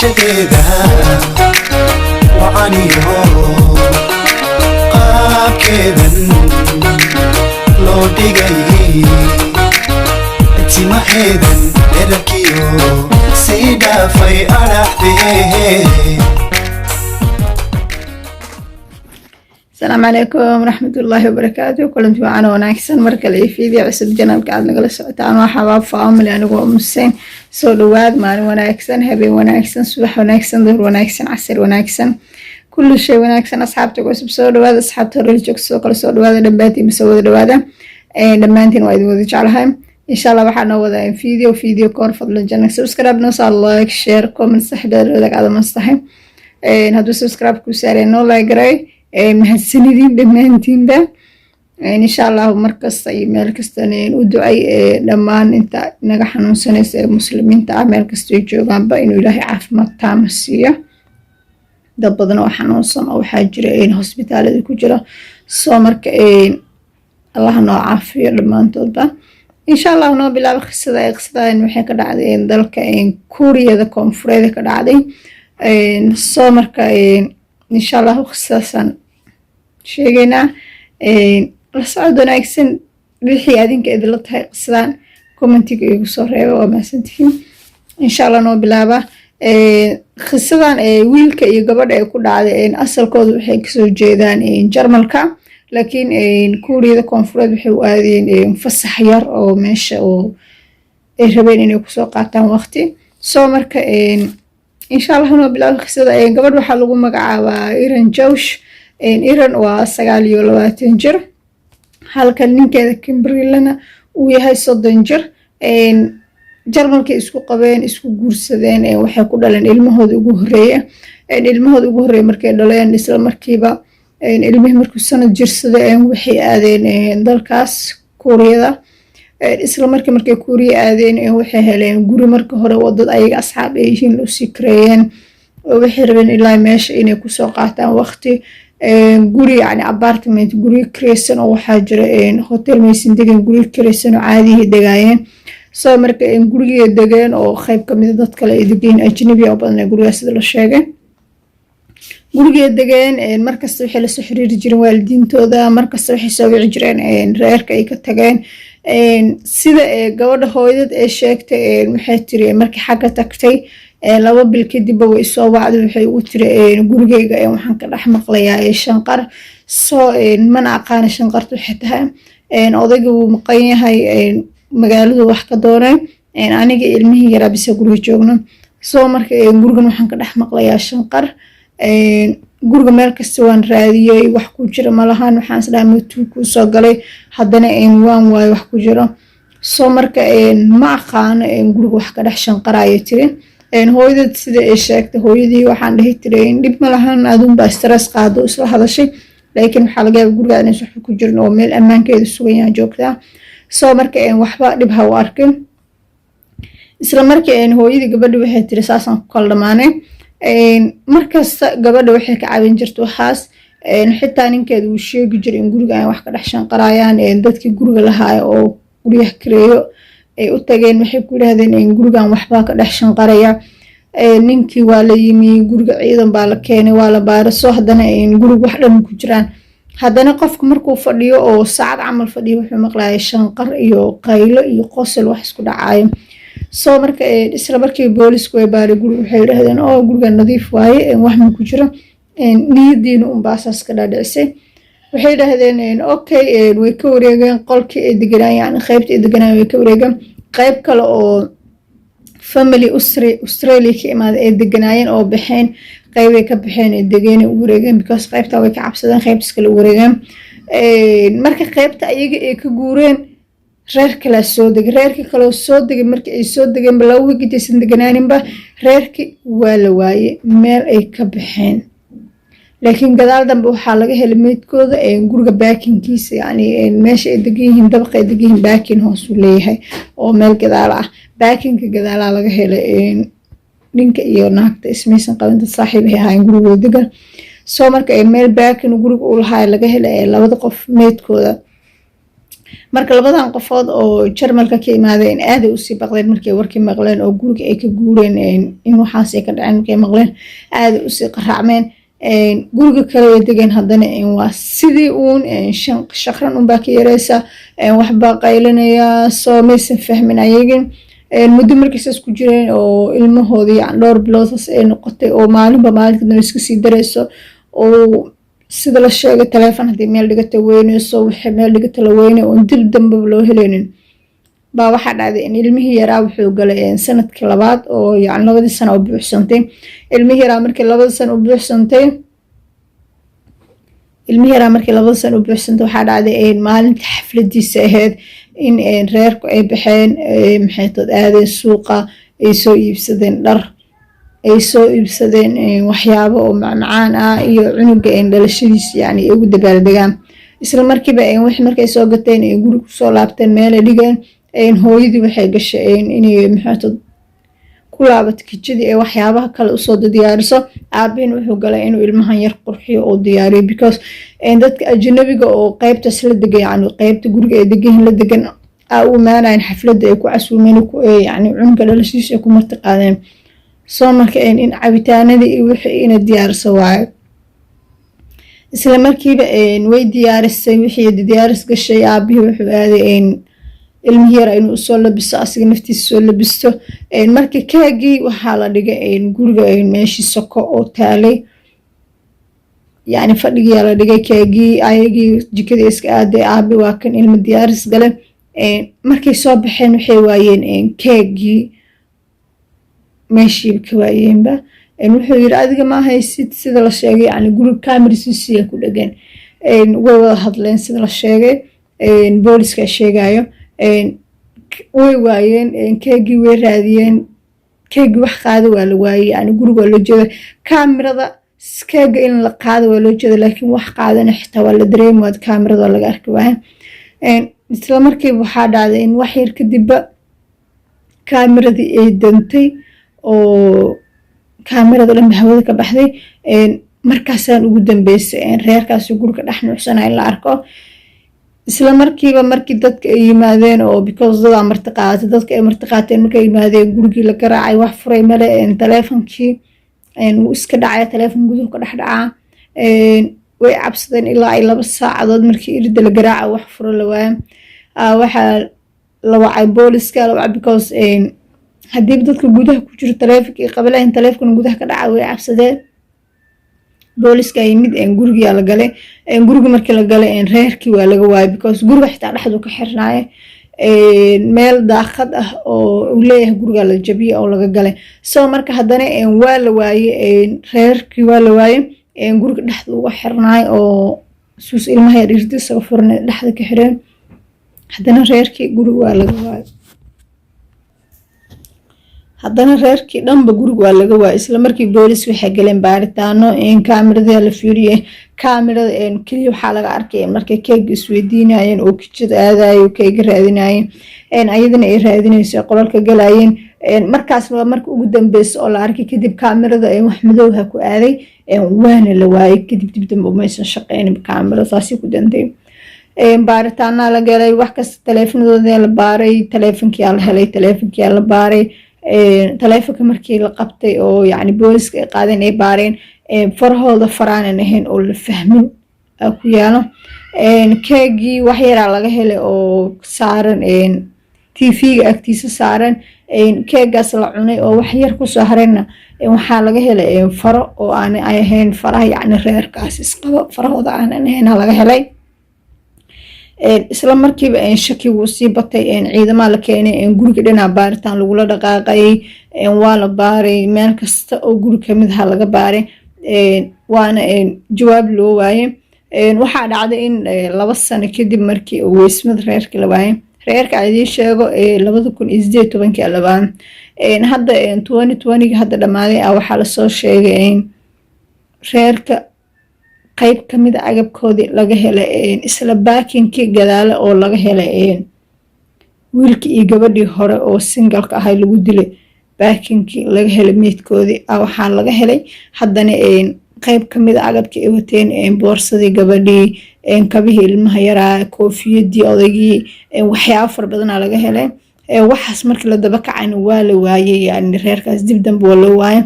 عشقيدا وعنيه قاب كذا لو دقاي اتما ايدا اركيو سيدا في أرحبه. السلام عليكم ورحمة الله وبركاته. كلنت معنا وناكسن مركل فيديو عسل جنال قاعد نقول سعتان وحباب فاملي أنا وأمسين سولواد معنا وناكسن هبي وناكسن صبح وناكسن ظهر وناكسن عصر وناكسن كل شيء وناكسن أصحابتك وسب سولواد أصحابته رجوك سوكل سولواد دباتي مسوي دوادا لما أنتين وايد ودي جعلهم إن شاء الله بحنا وذا فيديو كور فضل الجنة سبسكرايب نوصل لايك شير كومنت صحبه لك على مستحيل هادو سبسكرايب كوساري نو لايك راي mahadsanidin dhammaantiinba insha allahu markasta iyo meel kastana u ducay dhammaan inta naga xanuunsanaysa ee muslimiinta ah meel kasta ay joogaanba inuu ilaahay caafimaad taama siiyo. dad badan oo xanuunsan oo waxaa jira hosbitaalada ku jira soo marka allah noo caafiyo dhammaantoodba insha allah noo bilaabo qisada waxay ka dhacday dalka Kuuriyada Koonfureed ka dhacday soo marka insha allah qisaasan sheegayna la socod wanaagsan wixii adinka idinla tahay qisadan commentiga igu soo reebo waa mahadsantihiin insha allah noo bilaaba qisadan wiilka iyo gabadha ay ku dhacday asalkoodu waxay kasoo jeedaan Jarmalka laakiin Kuuriyada Koonfureed waxay u aadeen fasax yar oo meesha oo ay rabeen inay ku soo qaataan waqti soo marka insha allah noo bilaabo qisada gabadh waxa lagu magacaabaa Iran Jawsh Iran waa 29 jir halka ninkeeda Kimberlana uu yahay 30 jir Jarmalka isku qabeen isku guursadeen waxay ku dhaleen ilmahooda ugu horeeya markay dhaleen isla markiiba ilmihii markuu sanad jirsaday waxay aadeen dalkaas Kuuriyada isla markay Kuuriya aadeen waxay heleen guri marka hore wadad ayaga asxaab ay yihiin u sikreeyeen waxay rabeen ilaa meesha inay ku soo qaataan waqti guri yani apartment guri kireysan oo waxa jira hotel maysan degan guri kireysan oo caadi ah degaayeen soo marka guriga degan oo qayb kamid dad kale ay degan ajnabi oo badan gurigaas sida la sheegay guriga degan markasta waxay la soo xiriiri jireen waalidiintooda markasta waxay soo wici jireen reerka ay ka tageen sida gabadha hooyadad ee sheegtay waxay tiri markii xagga tagtay 2 bil kadib way soo wacday waxay u tiri gurigeyga waxaan ka dhex maqlayaa shanqar soo mana aqaan shanqartu waxay tahay odayga uu maqan yahay magaalada wax ka doonay aniga ilmihii yaraa bisa guriga joogno soo marka gurigan waxaan ka dhex maqlayaa shanqar guriga meel kasta waan raadiyay wax ku jira malahan waxaan isla mootuu ku soo galay haddana waan waay wax ku jiro soo marka ma aqaan guriga wax ka dhex shanqarayo tiri hooyadad sida ay sheegtay hooyadii waxaan dhihi tiray dib malahan adun baa stress qaado isla hadashay laakiin waxa laga yaabaa guriga inay wax ku jirno oo meel ammaankeedu sugan yahay joogtaa soo marka waxba dhib ha u arkin isla markii hooyadii gabadha waxay tiri saasan ku kala dhamaanay markasta gabadha waxay ka caawin jirtay waxaas xitaa ninkeedu uu sheegi jiray in guriga ay wax ka dhex shanqarayaan dadkii guriga lahaa oo guriga kireeyo ay u tageen waxay ku yiraahdeen in gurigan waxba ka dhex shanqaraya ninkii waa la yimi guriga ciidan baa la keenay waa la baariso haddana guriga wax dhan ku jiraan haddana qofku markuu fadhiyo oo saacad camal fadhiyo wuxuu maqlayaa shanqar iyo qaylo iyo qosol wax isku dhacayo soo marka isla markii boolisku ay baaray guriga waxay yiraahdeen oo guriga nadiif waaye wax ma ku jiro niyadiina baasaas ka dhaadhicisay waxay yiraahdeen okay way ka wareegeen qolkii ay deganayaan qaybta ay deganayaan way ka wareegeen qayb kale oo family Australia ka imaad ay deganayeen oo baxeen qayb ay ka baxeen ay degeen u wareegeen because qaybta way ka cabsadeen qaybta kale u wareegeen marka qaybta ayaga ay ka guureen reer kala soo degay reerkii kale soo degay markii ay soo degeen balaw wigidaysan deganaaninba reerkii waa la waayay meel ay ka baxeen laakiin gadaal dambe waxaa laga helay meedkooda guriga baakinkiisa yani meesha ay degan yihiin dabaq ay degan yihiin baakin hoos u leeyahay oo meel gadaal ah baakinka gadaala laga helay ninka iyo naagta ismaysan qabin dad saaxiib ay ahaayeen gurigooda degan soo marka meel baakin guriga u lahaa laga helay labada qof meedkooda marka labadan qofood oo jarmalka ka imaadeen aad ay usii baqdeen markay warkii maqleen oo guriga ay ka guureen in waxaas ay ka dhaceen markay maqleen aad ay usii qaraacmeen guriga kale way degeen haddana waa sidii uun shaqran unbaa ka yareysa waxbaa qaylinaya soo maysan fahmin ayagin muddo markiisaas ku jireen oo ilmahoodii yani dhowr biloodas ay noqotay oo maalinba maalinka dana iska sii dareyso oo sida la sheegay taleefon haddii meel dhigata weyneyso waxay meel dhigata la weynay oon dib dambaba loo heleynin baa waxaa dhacday in ilmihii yaraa wuxuu galay sanadkii labaad oo yani 2 sano u buuxsantay ilmihii yaraa markii 2 sano u buuxsantay waxaa dhacday maalinta xafladiisa ahayd in reerku ay baxeen maxay tood aadeen suuqa ay soo iibsadeen dhar ay soo iibsadeen waxyaabo oo macmacaan ah iyo cunuga dhalashadiisa yani ay ugu dabaaldegaan isla markiiba wixii markay soo gateen guriga kusoo laabteen meel ay dhigeen hooyadii waxay gashay inay maxay tood ku laabato kijadii ee waxyaabaha kale usoo diyaariso aabihin wuxuu galay inuu ilmahan yar qurxiyo oo diyaariyo because dadka ajnabiga oo qaybtaas la degan yani qaybta guriga ay degan la degan u imaanayn xafladda ay ku casuumeen yani cunuga dhalashadiisa ay ku marti qaadeen soo marka in cabitaanadii iyo wixii ina diyaariso waayo isla markiiba way diyaarisay wixii diyaaris gashay aabihii wuxuu aaday ilmihi yar inuu soo labiso asiga naftiisa soo labisto markii keegii waxaa la dhigay guriga meeshii soko oo taalay yani fadhigii la dhigay keegii ayagii jikadii iska aaday aabi waa kan ilmo diyaaris gale markay soo baxeen waxay waayeen keegii meeshii ka waayeenba wuxuu yiri adiga ma haysid sida la sheegay yani guriga kamerasiisa ku dhagan way wada hadleen sida la sheegay booliska sheegayo way waayeen keegii way raadiyeen keegii wax qaada waa la waayay yani guriga waa loo jeeda kaamirada keega in la qaado waa loo jeeda laakiin wax qaadana xitaa waa la dareemay kaamirada laga arki waayay isla markiiba waxaa dhacday in wax yar kadibba kaamiradii ay dantay oo kaamirada dhan hawada ka baxday markaasaan ugu dambeysay reerkaasi guriga dhex nuuxsanaa in la arko isla markiiba markii dadka ay yimaadeen oo because dad marti qaatay dadka ay marti qaateen markay yimaadeen gurigii la garaacay wax furay male taleefankii uu iska dhacay taleefan guduhu ka dhex dhacaa way cabsadeen ilaa ay 2 saacadood markii irida la garaaca wax furo la waayay waxaa la wacay booliska la wacay because haddii dadka gudaha ku jiro taleefankii qabilayn taleefkan gudaha ka dhacay way cabsadeen booliska yimid guriga la galay guriga markii la galay reerkii waa laga waayay because guriga xitaa dhaxdu ka xirnaay meel daaqad ah oo uu leeyahay guriga la jabiyay oo laga galay soo marka haddana waa la waayay reerkii waa la waayay guriga dhaxdu uga xirnaay oo suus ilmaha yar irdiisa furnay dhaxda ka xireen haddana reerkii guriga waa laga waayay haddana reerkii dhanba guriga waa laga waayay isla markii boolis waxay galeen baaritaano kaamirada la fiiriyay kaamirada kaliya waxaa laga arkay markay keega isweydiinayeen oo kijada aadayo keega raadinayeen ayadana ay raadinayso qolalka galayeen markaasna waa markii ugu dambeysay oo la arkay kadib kaamirada wax madowha ku aaday waana la waayay kadib dib dambe umaysan shaqeynin kaamirada taasi ku dantay baaritaana la galay wax kasta taleefanadooda la baaray taleefankii la helay taleefankii la baaray taleefanka markii la qabtay oo yani booliska ay qaadeen ay baareen farahooda faraanan ahayn oo la fahmin ku yaalo keegii wax yaraa laga helay oo saaran TV-ga agtiisa saaran keegaas la cunay oo wax yar ku soo harayna waxaa laga helay faro oo aan ahayn faraha yani reerkaas isqabo farahooda aan ahayn laga helay isla markiiba shaki wuu sii batay ciidamada la keenay guriga dhinaca baaritaan lagula dhaqaaqay waa la baaray meel kasta oo guri kamid ah laga baaray waana jawaab loo waayay waxaa dhacday in 2 sano kadib markii weysmada reerka la waayay reerka idin sheego 2018 labaan hadda 2020 hadda dhamaaday waxaa la soo sheegay reerka qayb kamid agabkoodii laga helay isla baakinkii gadaale oo laga helay wiilkii iyo gabadhii hore oo singalka ahay lagu dilay baakinkii laga helay meedkoodii waxaa laga helay haddana qayb kamid a agabka ay wateen boorsadii gabadhii kabihii ilmaha yaraa koofiyadii odaygii waxyaabo fara badanaa laga helay waxaas markii la daba kacayna waa la waayay yani reerkaas dib dambe waa loo waayay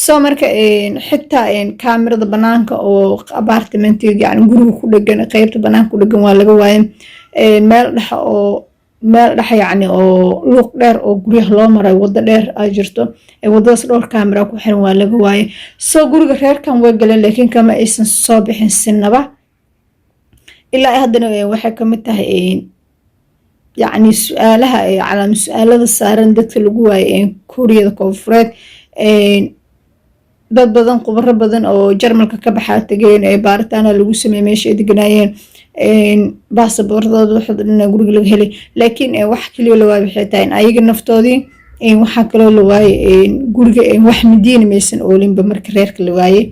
soo marka xitaa kaamirada banaanka oo apartmentiga yani guriga ku dhegan qaybta banaanka ku dhegan waa laga waayay meel dhexa yani oo luuq dheer oo guryaha loo maray wado dheer ay jirto wadadaas dhowr kaamira ku xiran waa laga waayay soo guriga reerkan way galeen laakiin kama aysan soo bixin sinaba ilaa haddana waxay kamid tahay يعني سؤالها على سؤالها سارن دتك lagu waayay Kuuriyada Koonfureed dad badan qobar badan oo Jarmalka ka baxay tageen baaritaan lagu sameeyay meesha ay deganayeen baasaboortooda waxa dhanna guriga laga helay laakiin wax kaliya la waayay xitaa ayaga naftoodii waxa kale la waayay guriga wax midiina meesan oolinba marka reerka la waayay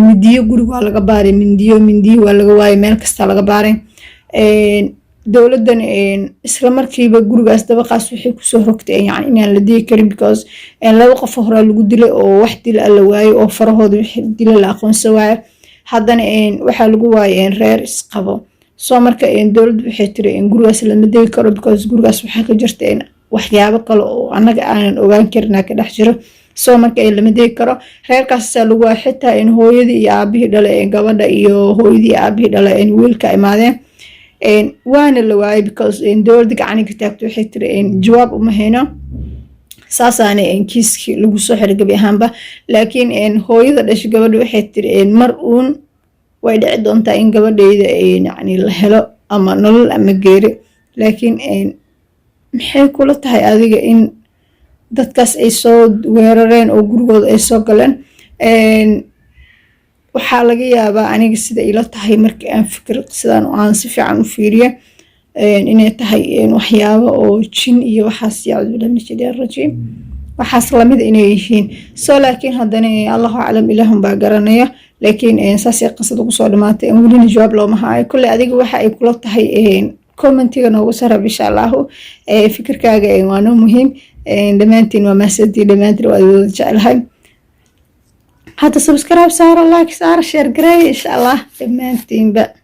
midiyo guriga waa laga baaray mindiyo waa laga waayay meel kasta laga baaray dowladan isla markiiba gurigaas dabaqaas wixii ku soo rogtay yani inaan la dii karin because laba qof hore lagu dilay oo wax dil la waayay oo farahooda wixii dil la aqoonsan waayay haddana waxa lagu waayay reer isqabo soo marka dowladdu waxay tiri gurigaas la dii karo because gurigaas waxa ka jirta waxyaabo kale oo anaga aanan ogaan karnaa ka dhex jiro soo marka lama dii karo reerkaas lagu waayay xitaa hooyadii iyo aabihii dhalay gabadha iyo hooyadii iyo aabihii dhalay wiilka imaadeen وانا لواي because دولد gacani ka taagto waxay tiri jawaab uma hayno saasana kiiski lagu soo xiray gabi ahaanba laakiin hooyada dhashay gabadha waxay tiri mar uun way dhici doontaa in gabadheeda yani la helo ama nolol ama geeri laakiin maxay kula tahay adiga in dadkaas ay soo weerareen oo gurigooda ay soo galeen waxaa laga yaabaa aniga sida ila tahay markii aan fikir sidaan aan si fiican u fiiriyo inay tahay waxyaabo oo jin iyo waxaas yaacdu lama jideen rajiim waxaas lamid inay yihiin soo laakiin haddana Allahu a'lam ilaahum baa garanaya laakiin saas ay qasad ugu soo dhamaatay welina jawaab looma hayo kulli adiga waxa ay kula tahay commentiga noogu sarab insha Allah fikirkaaga waa noo muhiim dhamaantiin waa maasadii dhamaantiin waa wada jecelahay هذا سبسكرايب صار لايك صار شير قري إن شاء الله دمانتين بقى